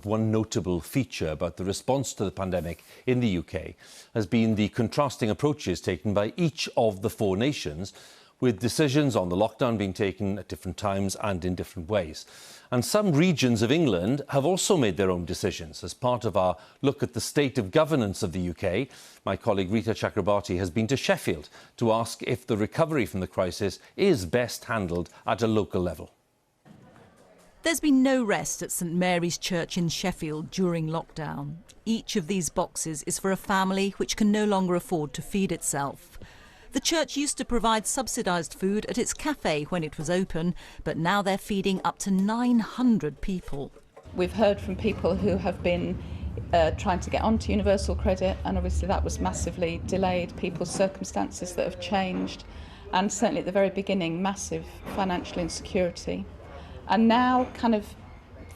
One notable feature about the response to the pandemic in the UK has been the contrasting approaches taken by each of the four nations, with decisions on the lockdown being taken at different times and in different ways. And some regions of England have also made their own decisions. As part of our look at the state of governance of the UK, my colleague Rita Chakrabarti has been to Sheffield to ask if the recovery from the crisis is best handled at a local level. There's been no rest at St Mary's Church in Sheffield during lockdown. Each of these boxes is for a family which can no longer afford to feed itself. The church used to provide subsidised food at its cafe when it was open, but now they're feeding up to 900 people. We've heard from people who have been trying to get onto universal credit, and obviously that was massively delayed, people's circumstances that have changed, and certainly at the very beginning, massive financial insecurity. And now kind of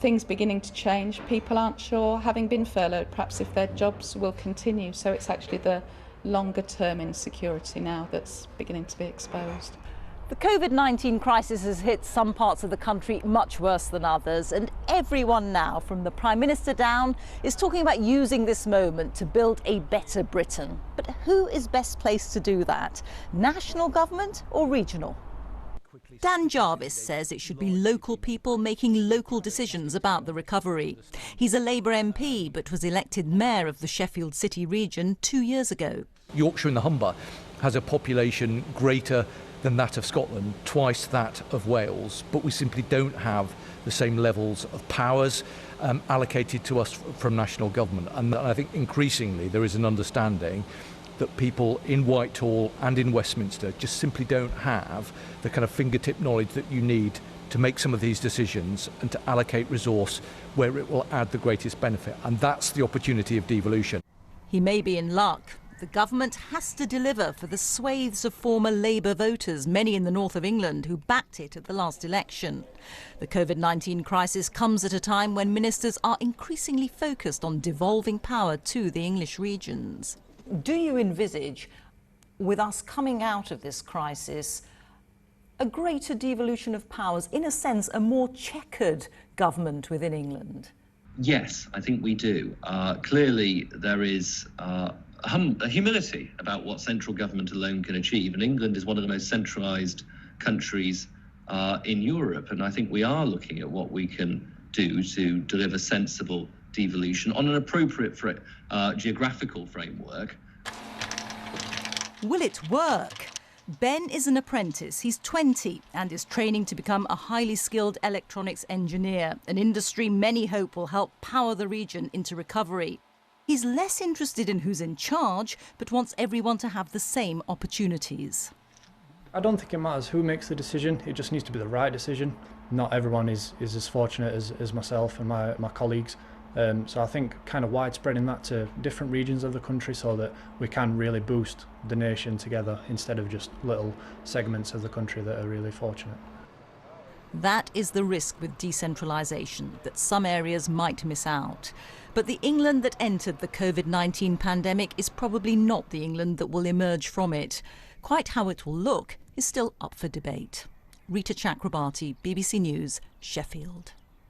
things beginning to change. People aren't sure, having been furloughed, perhaps if their jobs will continue. So it's actually the longer term insecurity now that's beginning to be exposed. The COVID-19 crisis has hit some parts of the country much worse than others, and everyone now, from the Prime Minister down, is talking about using this moment to build a better Britain. But who is best placed to do that? National government or regional? Dan Jarvis says it should be local people making local decisions about the recovery. He's a Labour MP but was elected mayor of the Sheffield City region 2 years ago. Yorkshire and the Humber has a population greater than that of Scotland, twice that of Wales, but we simply don't have the same levels of powers allocated to us from national government. And I think increasingly there is an understanding that people in Whitehall and in Westminster just simply don't have the kind of fingertip knowledge that you need to make some of these decisions and to allocate resource where it will add the greatest benefit. And that's the opportunity of devolution. He may be in luck. The government has to deliver for the swathes of former Labour voters, many in the north of England, who backed it at the last election. The COVID-19 crisis comes at a time when ministers are increasingly focused on devolving power to the English regions. Do you envisage, with us coming out of this crisis, a greater devolution of powers, in a sense, a more checkered government within England? Yes, I think we do. Clearly, there is a humility about what central government alone can achieve, and England is one of the most centralised countries in Europe, and I think we are looking at what we can do to deliver sensible devolution on an appropriate geographical framework. Will it work? Ben is an apprentice. He's 20 and is training to become a highly skilled electronics engineer, an industry many hope will help power the region into recovery. He's less interested in who's in charge, but wants everyone to have the same opportunities. I don't think it matters who makes the decision, it just needs to be the right decision. Not everyone is as fortunate as myself and my colleagues. So I think kind of widespreading that to different regions of the country so that we can really boost the nation together instead of just little segments of the country that are really fortunate. That is the risk with decentralisation, that some areas might miss out. But the England that entered the COVID-19 pandemic is probably not the England that will emerge from it. Quite how it will look is still up for debate. Rita Chakrabarti, BBC News, Sheffield.